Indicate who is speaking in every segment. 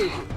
Speaker 1: You.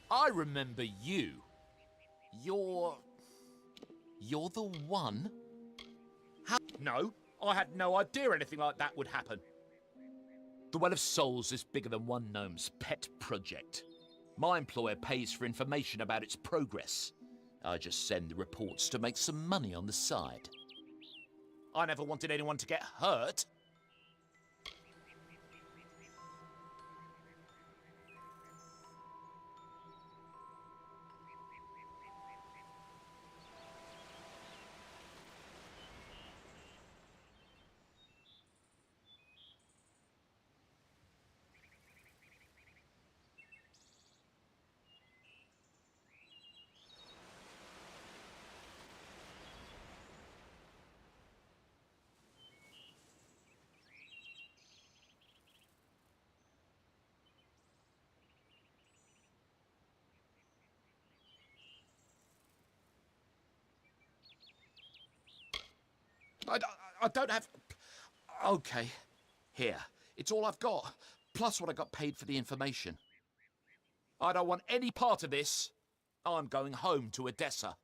Speaker 1: I remember you. You're the one? How? No, I had no idea anything like that would happen. The Well of Souls is bigger than one gnome's pet project. My employer pays for information about its progress. I just send the reports to make some money on the side. I never wanted anyone to get hurt. I don't have... Okay, here. It's all I've got, plus what I got paid for the information. I don't want any part of this. I'm going home to Odessa.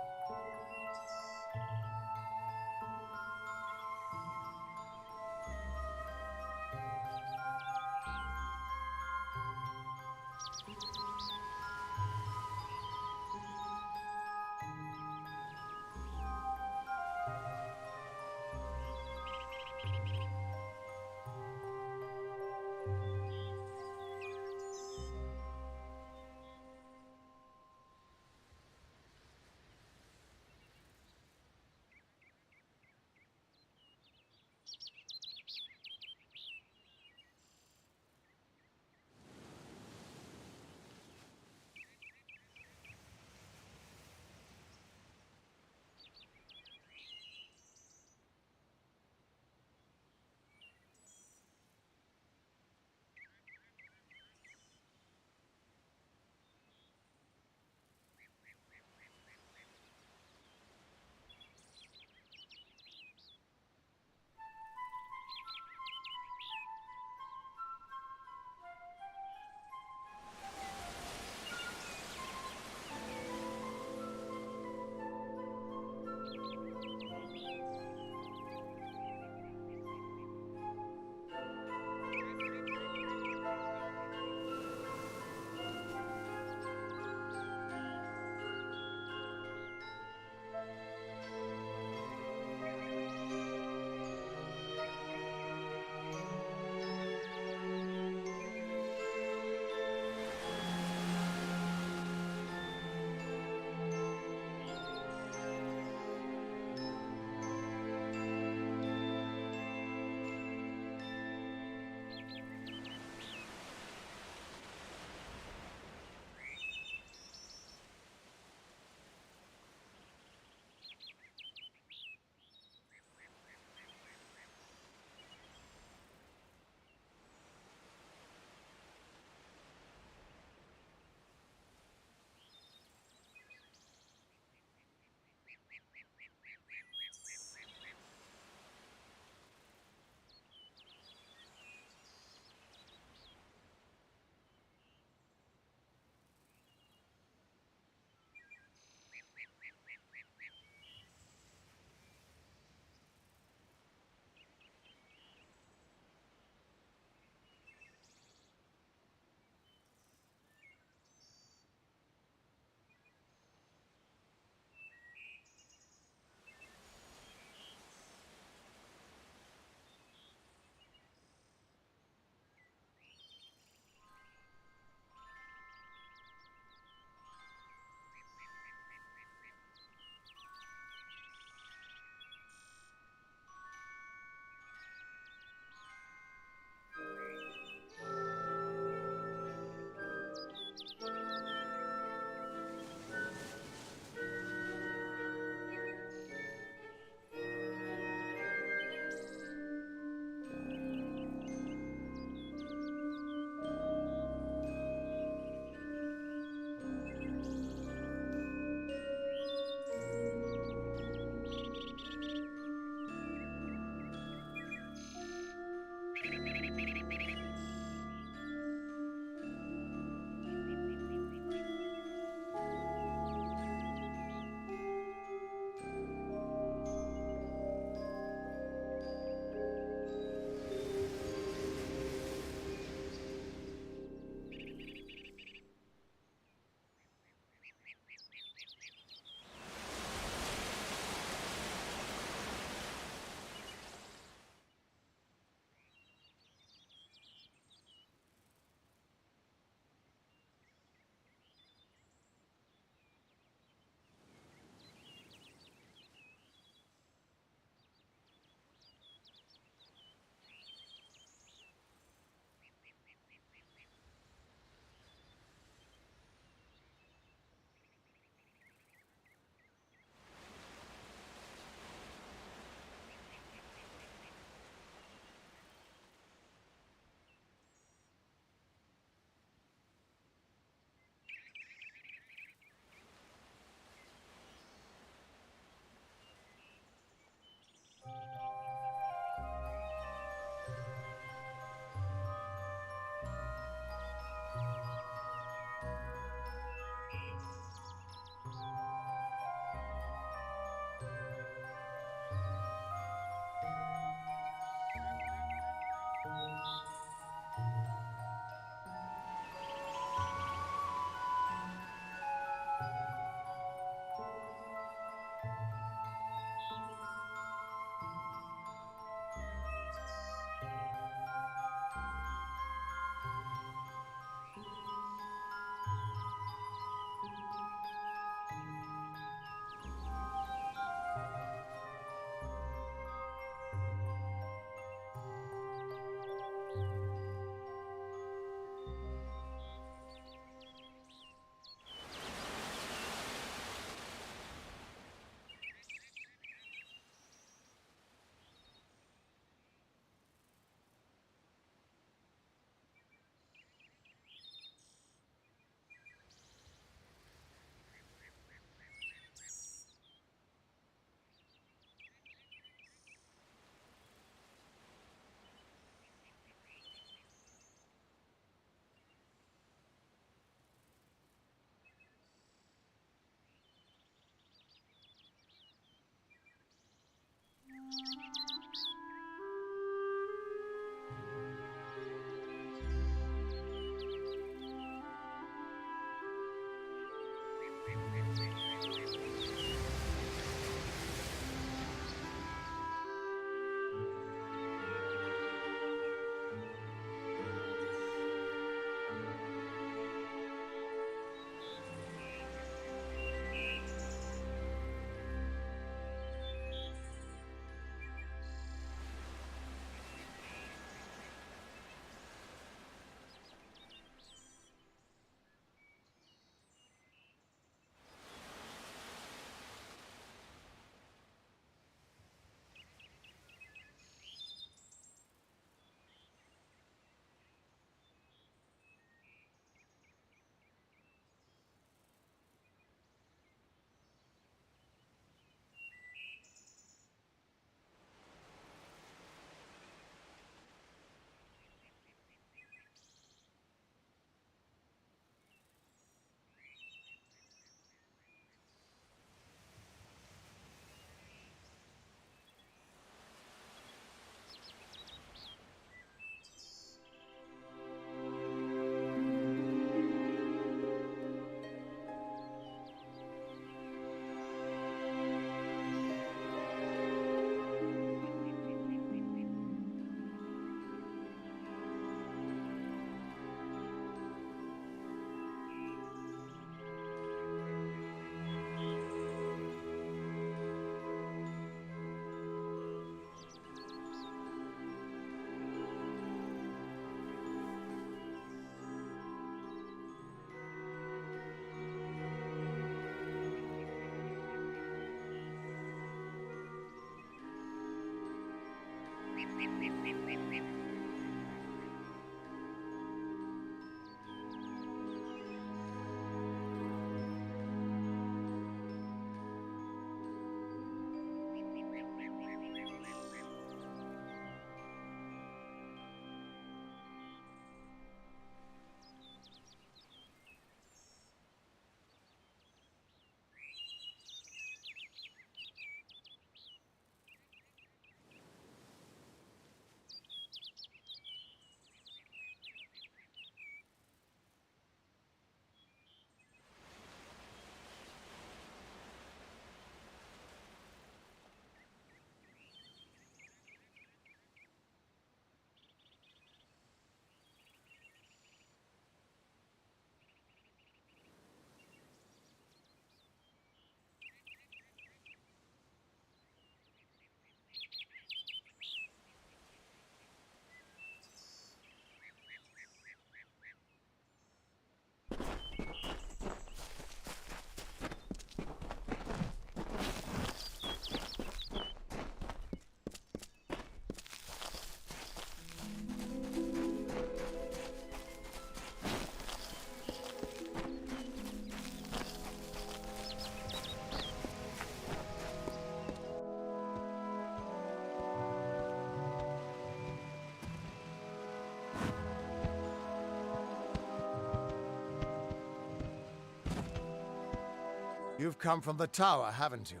Speaker 2: You've come from the tower, haven't you?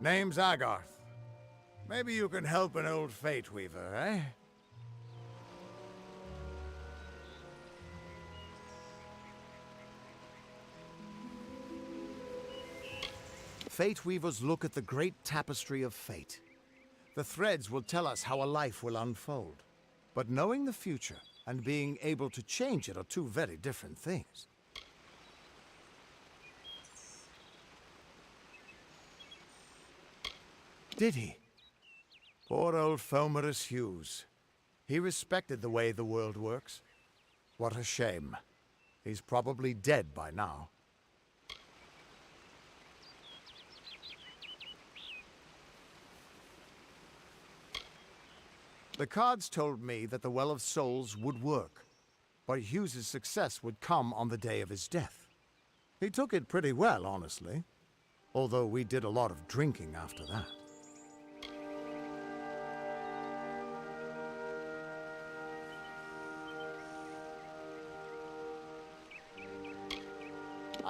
Speaker 2: Name's Agarth. Maybe you can help an old Fate Weaver, eh? Fate Weavers look at the great tapestry of fate. The threads will tell us how a life will unfold. But knowing the future and being able to change it are two very different things. Did he? Poor old Fomerus Hughes. He respected the way the world works. What a shame. He's probably dead by now. The cards told me that the Well of Souls would work, but Hughes's success would come on the day of his death. He took it pretty well, honestly, although we did a lot of drinking after that.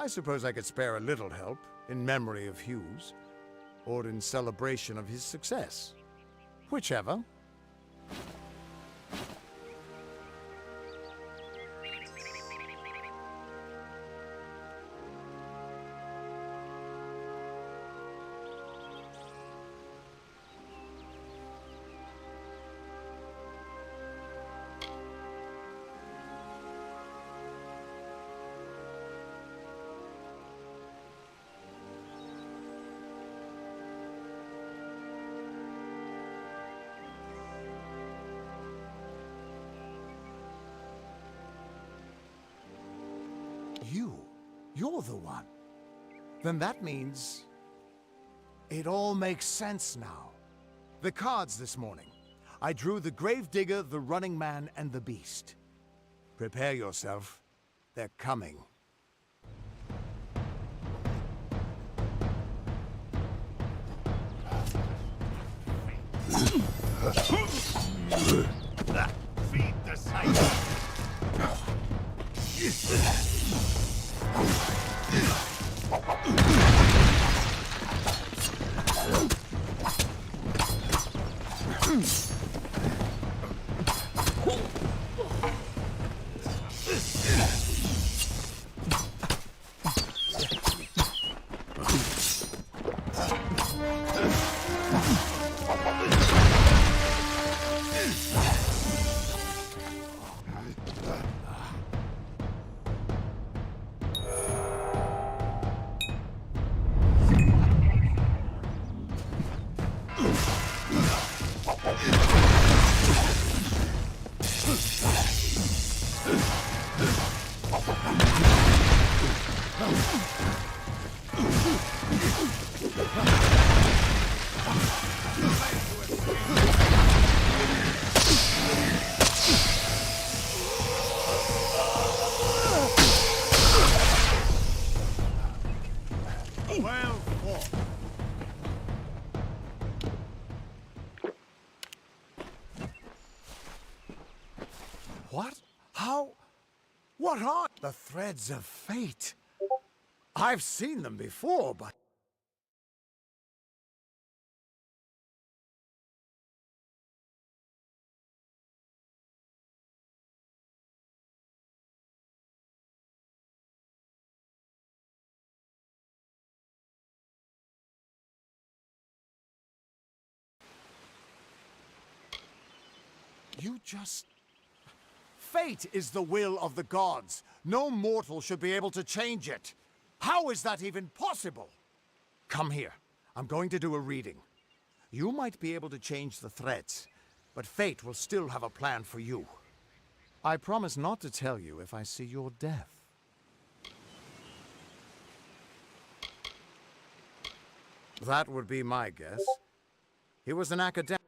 Speaker 2: I suppose I could spare a little help in memory of Hughes, or in celebration of his success. Whichever. You're the one. Then that means it all makes sense now. The cards this morning. I drew the Gravedigger, the Running Man, and the Beast. Prepare yourself. They're coming.
Speaker 3: Feed the sight.
Speaker 2: What are the threads of fate? I've seen them before, but... You just... Fate is the will of the gods. No mortal should be able to change it. How is that even possible? Come here. I'm going to do a reading. You might be able to change the threads, but fate will still have a plan for you. I promise not to tell you if I see your death. That would be my guess. He was an academic.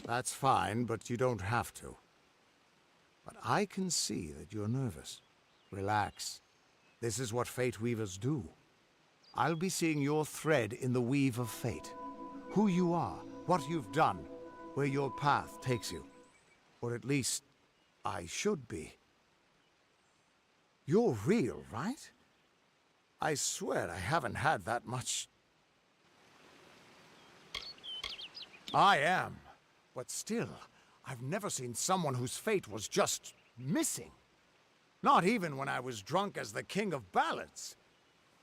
Speaker 2: That's fine, but you don't have to. But I can see that you're nervous. Relax. This is what Fate Weavers do. I'll be seeing your thread in the weave of fate. Who you are, what you've done, where your path takes you. Or at least, I should be. You're real, right? I swear I haven't had that much... I am. But still, I've never seen someone whose fate was just missing. Not even when I was drunk as the King of Ballads.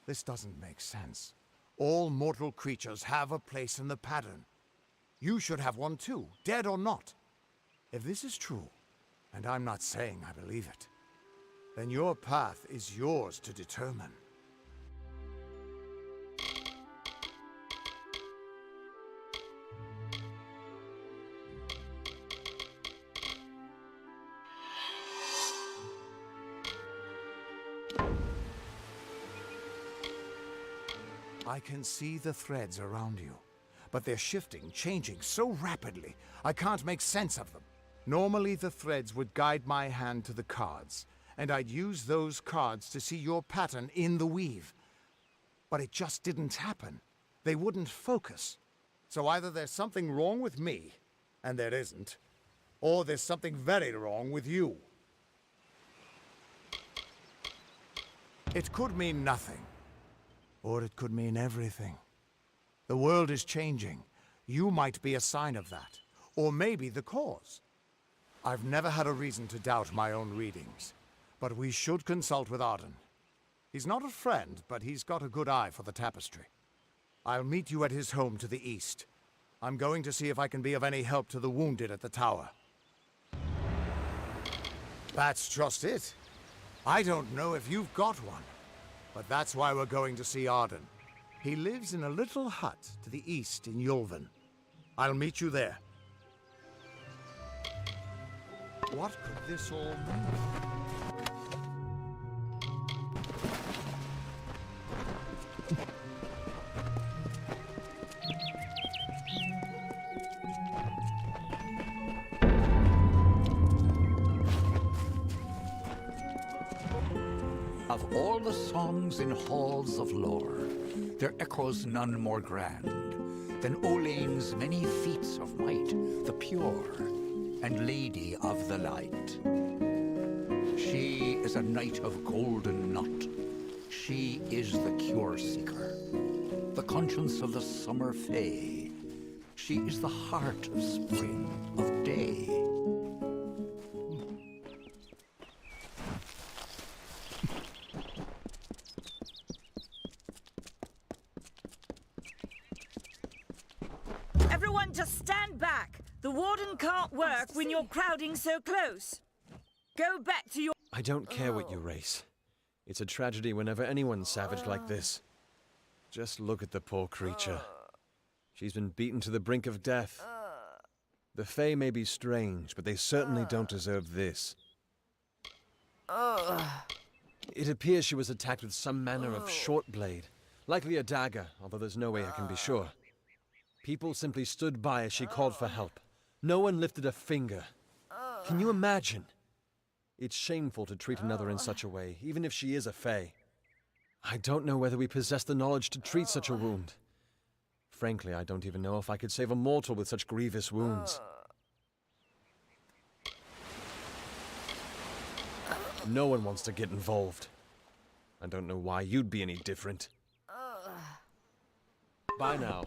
Speaker 2: This doesn't make sense. All mortal creatures have a place in the pattern. You should have one too, dead or not. If this is true, and I'm not saying I believe it, then your path is yours to determine. I can see the threads around you, but they're shifting, changing so rapidly, I can't make sense of them. Normally the threads would guide my hand to the cards, and I'd use those cards to see your pattern in the weave. But it just didn't happen. They wouldn't focus. So either there's something wrong with me, and there isn't, or there's something very wrong with you. It could mean nothing. Or it could mean everything. The world is changing. You might be a sign of that. Or maybe the cause. I've never had a reason to doubt my own readings. But we should consult with Arden. He's not a friend, but he's got a good eye for the tapestry. I'll meet you at his home to the east. I'm going to see if I can be of any help to the wounded at the tower. That's just it. I don't know if you've got one. But that's why we're going to see Arden. He lives in a little hut to the east in Yulven. I'll meet you there. What could this all mean?
Speaker 4: Of all the songs in halls of lore, there echoes none more grand than Olain's many feats of might, the pure and lady of the light. She is a knight of golden knot. She is the cure seeker, the conscience of the summer fae. She is the heart of spring, of day.
Speaker 5: just stand back. The warden can't work when you're crowding so close. Go back to your...
Speaker 6: I don't care what you race. It's a tragedy whenever anyone's savage like this. Just look at the poor creature. She's been beaten to the brink of death. The Fae may be strange, but they certainly don't deserve this. It appears she was attacked with some manner of short blade. Likely a dagger, although there's no way I can be sure. People simply stood by as she called for help. No one lifted a finger. Can you imagine? It's shameful to treat another in such a way, even if she is a Fae. I don't know whether we possess the knowledge to treat such a wound. Frankly, I don't even know if I could save a mortal with such grievous wounds. No one wants to get involved. I don't know why you'd be any different. Bye now.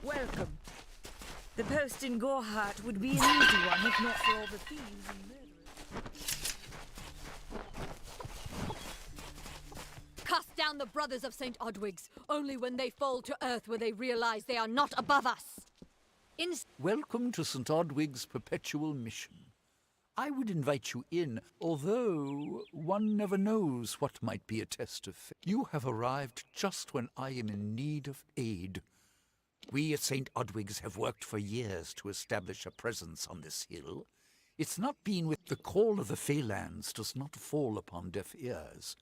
Speaker 5: Welcome. The post in Gorhart would be an easy one if not for all the thieves and murderers.
Speaker 7: Cast down the brothers of St. Odwig's. Only when they fall to earth will they realize they are not above us.
Speaker 4: Welcome to St. Odwig's perpetual mission. I would invite you in, although one never knows what might be a test of faith. You have arrived just when I am in need of aid. We at St. Odwig's have worked for years to establish a presence on this hill. It's not been with the call of the Feylands does not fall upon deaf ears,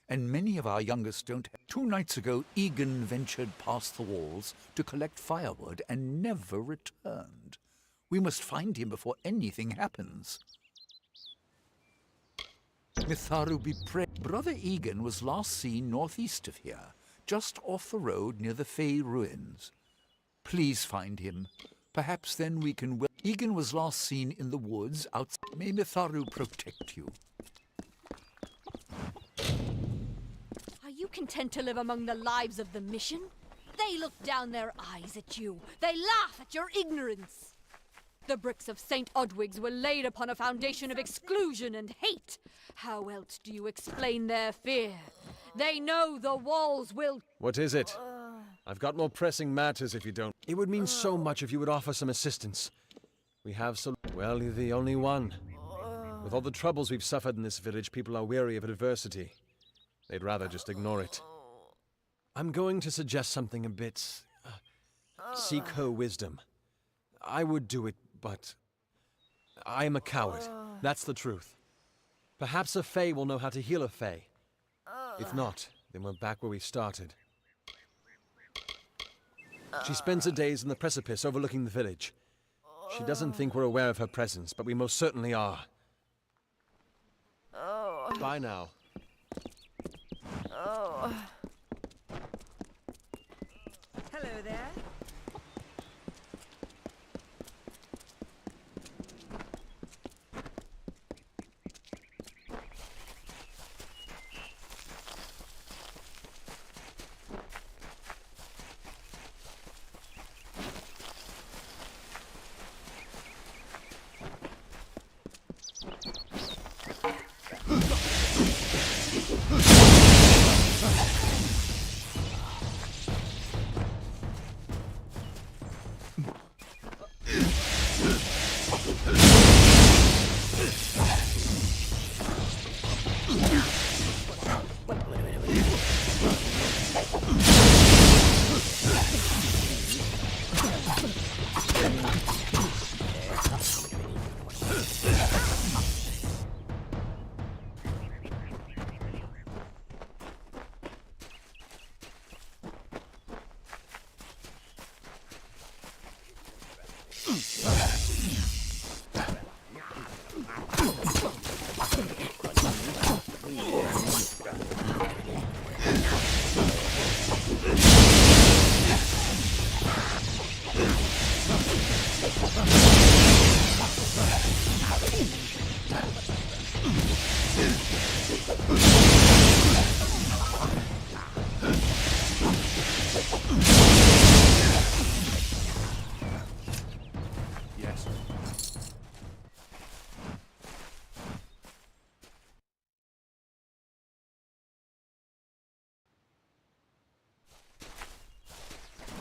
Speaker 4: and many of our youngest don't have. 2 nights ago, Egan ventured past the walls to collect firewood and never returned. We must find him before anything happens. Mitharu be praised. Brother Egan was last seen northeast of here, just off the road near the Fey ruins. Please find him. Perhaps then we can... Egan was last seen in the woods outside. May Mitharu protect you.
Speaker 7: Are you content to live among the lives of the mission? They look down their eyes at you. They laugh at your ignorance. The bricks of St. Odwig's were laid upon a foundation of exclusion and hate. How else do you explain their fear? They know the walls will...
Speaker 6: What is it? I've got more pressing matters if you don't. It would mean so much if you would offer some assistance. We have so... Well, you're the only one. With all the troubles we've suffered in this village, people are weary of adversity. They'd rather just ignore it. I'm going to suggest something a bit... seek her wisdom. I would do it, but... I am a coward. That's the truth. Perhaps a Fae will know how to heal a Fae. If not, then we're back where we started. She spends her days in the precipice overlooking the village. She doesn't think we're aware of her presence, but we most certainly are. Bye now.
Speaker 5: Hello there.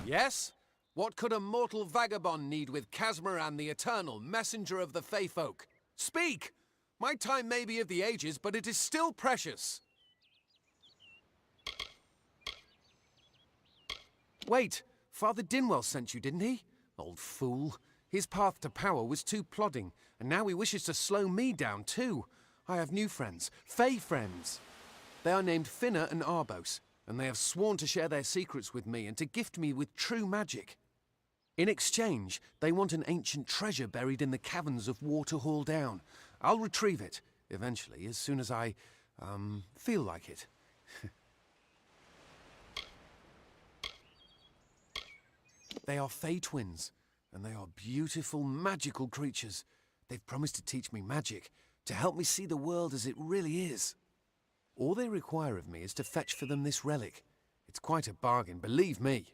Speaker 8: Yes? What could a mortal vagabond need with Casmaran the Eternal, messenger of the Fae folk? Speak! My time may be of the ages, but it is still precious. Wait, Father Dinwell sent you, didn't he? Old fool. His path to power was too plodding, and now he wishes to slow me down too. I have new friends, Fae friends. They are named Finna and Arbos, and they have sworn to share their secrets with me and to gift me with true magic. In exchange, they want an ancient treasure buried in the caverns of Waterhall Down. I'll retrieve it, eventually, as soon as I, feel like it. They are Fae twins, and they are beautiful, magical creatures. They've promised to teach me magic, to help me see the world as it really is. All they require of me is to fetch for them this relic. It's quite a bargain, believe me.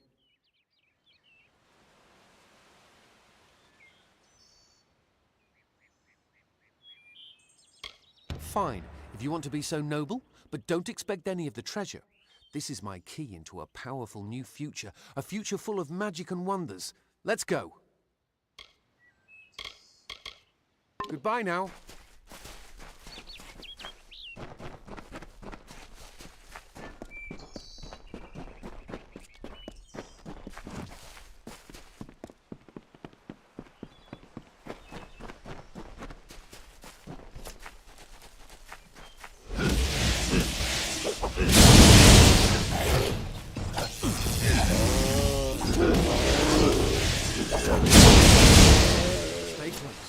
Speaker 8: Fine, if you want to be so noble, but don't expect any of the treasure. This is my key into a powerful new future, a future full of magic and wonders. Let's go. Goodbye now. Stay close.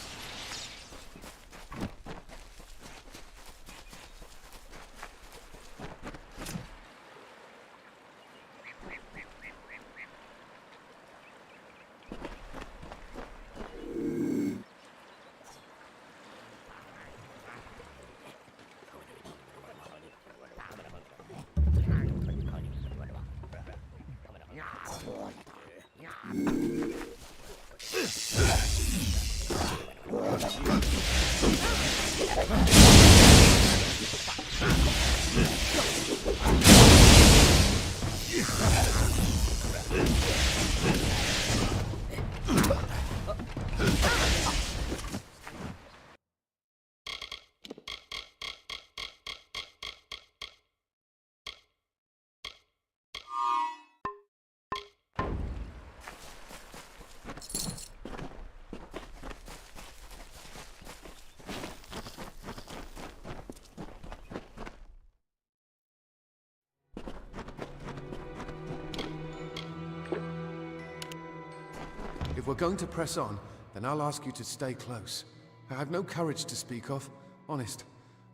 Speaker 8: If we're going to press on, then I'll ask you to stay close. I have no courage to speak of. Honest.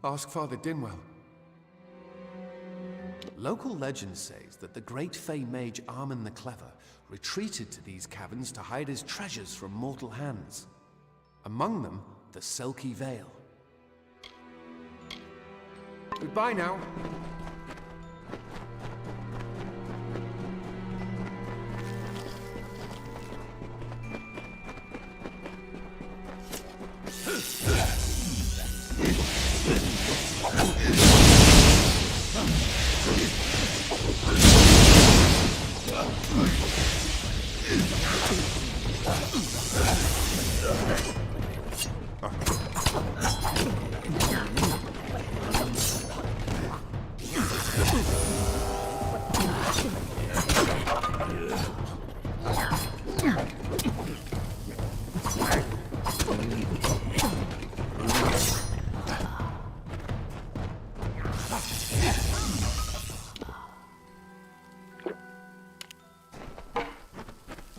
Speaker 8: Ask Father Dinwell. Local legend says that the great Fey mage Armin the Clever retreated to these caverns to hide his treasures from mortal hands. Among them, the Selkie Veil. Goodbye now.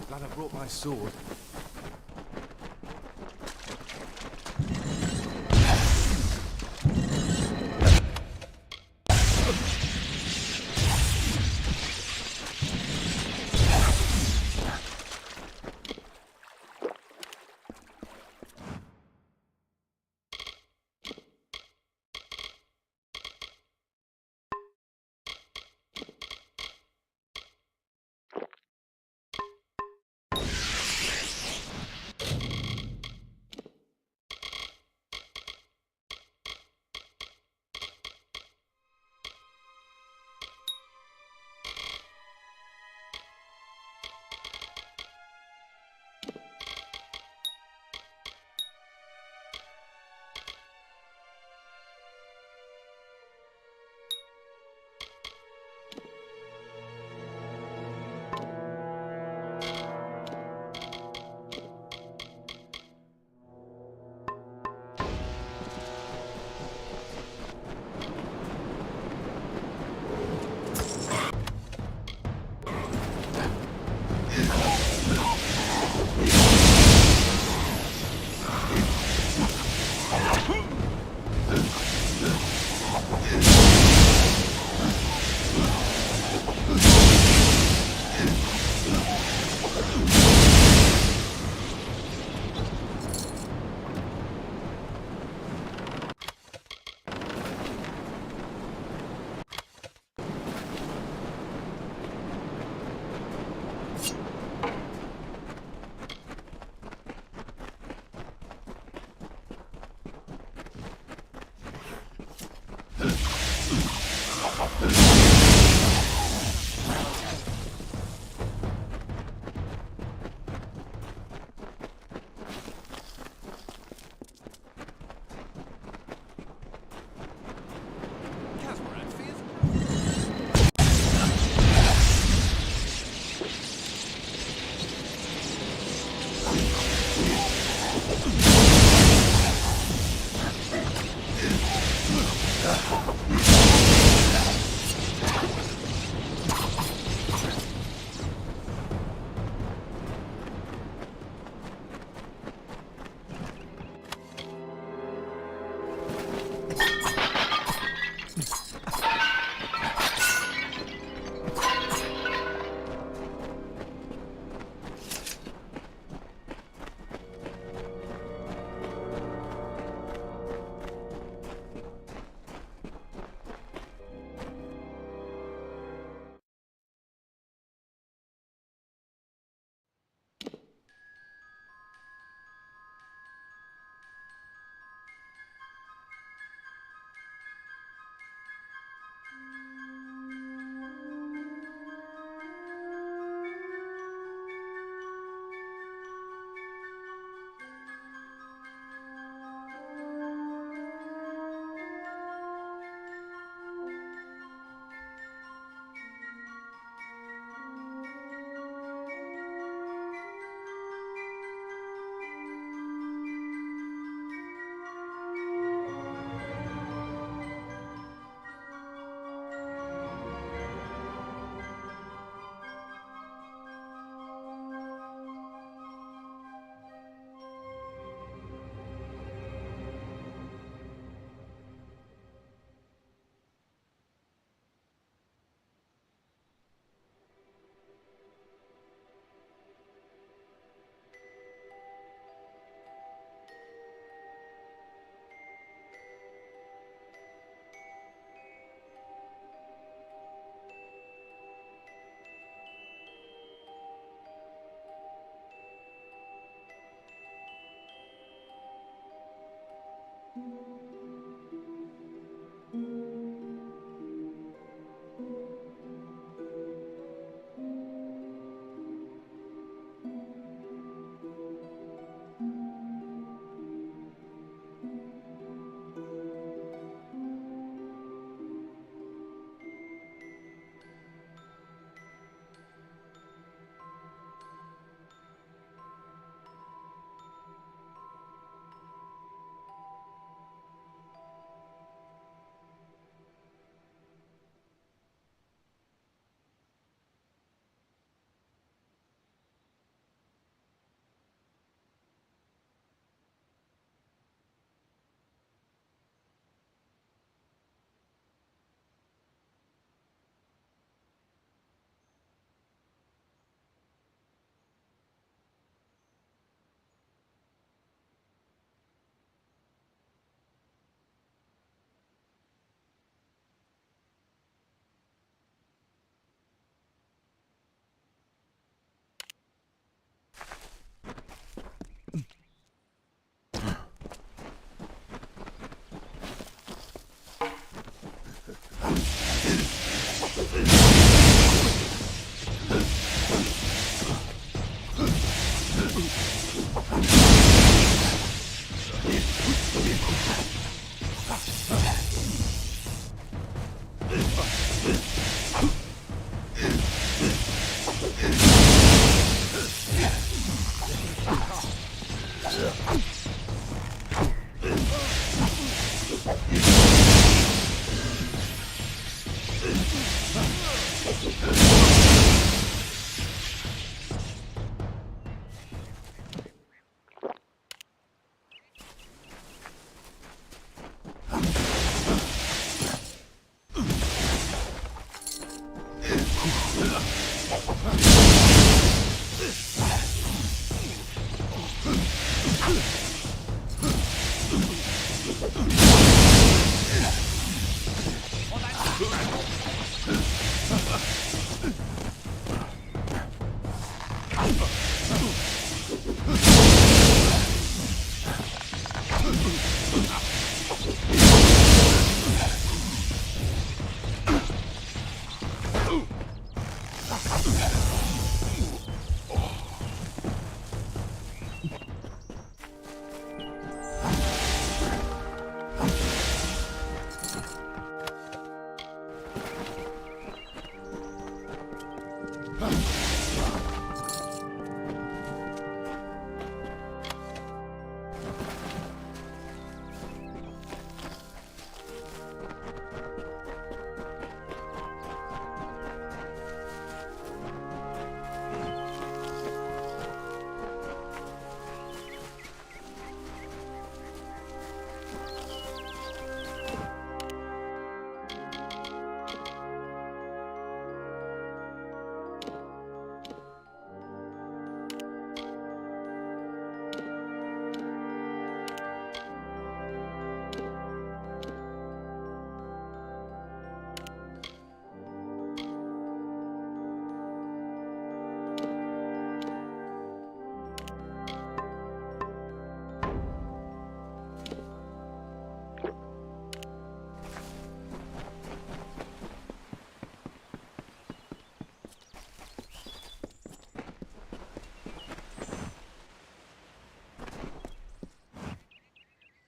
Speaker 8: Glad I brought my sword.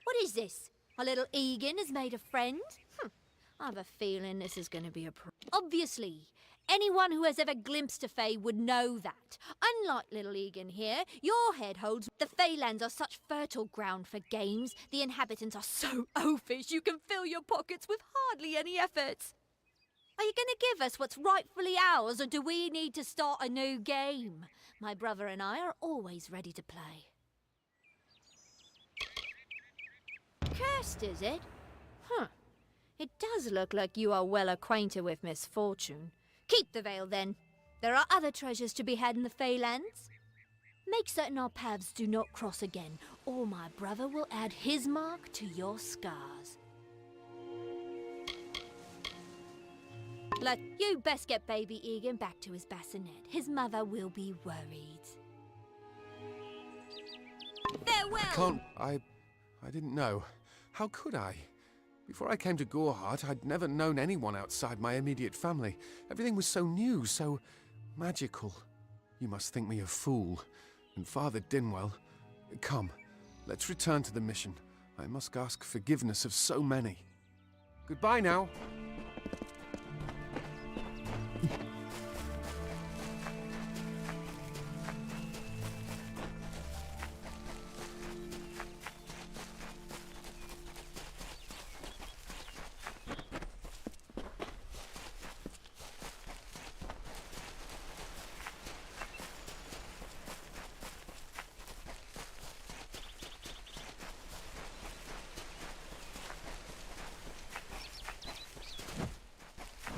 Speaker 7: What is this? Our little Egan has made a friend? I have a feeling this is going to be a Obviously, anyone who has ever glimpsed a Fae would know that. Unlike little Egan here, your head holds... The Feylands are such fertile ground for games. The inhabitants are so oafish you can fill your pockets with hardly any effort. Are you going to give us what's rightfully ours, or do we need to start a new game? My brother and I are always ready to play. Cursed, is it? It does look like you are well acquainted with misfortune. Keep the veil, then. There are other treasures to be had in the Feylands. Make certain our paths do not cross again, or my brother will add his mark to your scars. You best get baby Egan back to his bassinet. His mother will be worried. Farewell!
Speaker 8: I didn't know. How could I? Before I came to Gorhart, I'd never known anyone outside my immediate family. Everything was so new, so magical. You must think me a fool. And Father Dinwell... Come, let's return to the mission. I must ask forgiveness of so many. Goodbye now.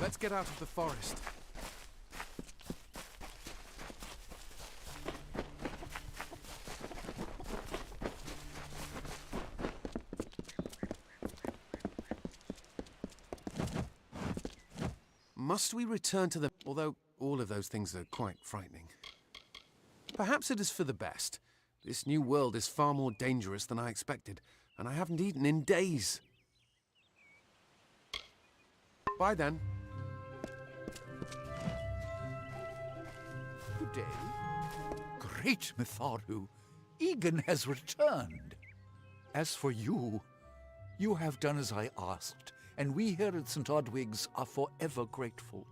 Speaker 8: Let's get out of the forest. Must we return to the... Although all of those things are quite frightening. Perhaps it is for the best. This new world is far more dangerous than I expected, and I haven't eaten in days. Bye then.
Speaker 4: Good day. Great Mitharu, Egan has returned. As for you, you have done as I asked, and we here at St. Odwig's are forever grateful.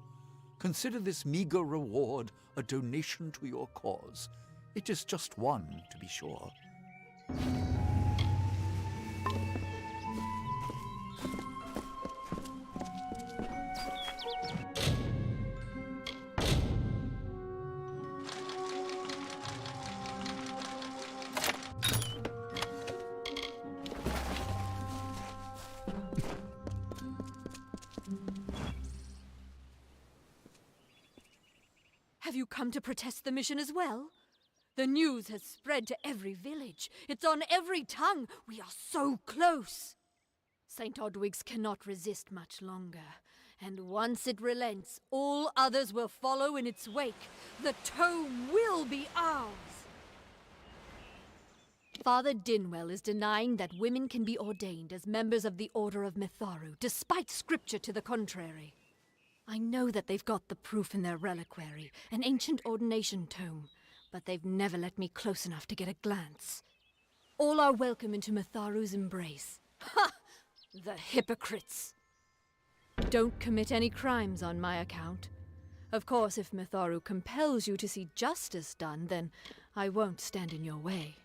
Speaker 4: Consider this meager reward a donation to your cause. It is just one, to be sure.
Speaker 7: Have you come to protest the mission as well? The news has spread to every village. It's on every tongue. We are so close. St. Odwig's cannot resist much longer. And once it relents, all others will follow in its wake. The tome will be ours. Father Dinwell is denying that women can be ordained as members of the Order of Mitharu, despite scripture to the contrary. I know that they've got the proof in their reliquary, an ancient ordination tome, but they've never let me close enough to get a glance. All are welcome into Mitharu's embrace. Ha! The hypocrites! Don't commit any crimes on my account. Of course, if Mitharu compels you to see justice done, then I won't stand in your way.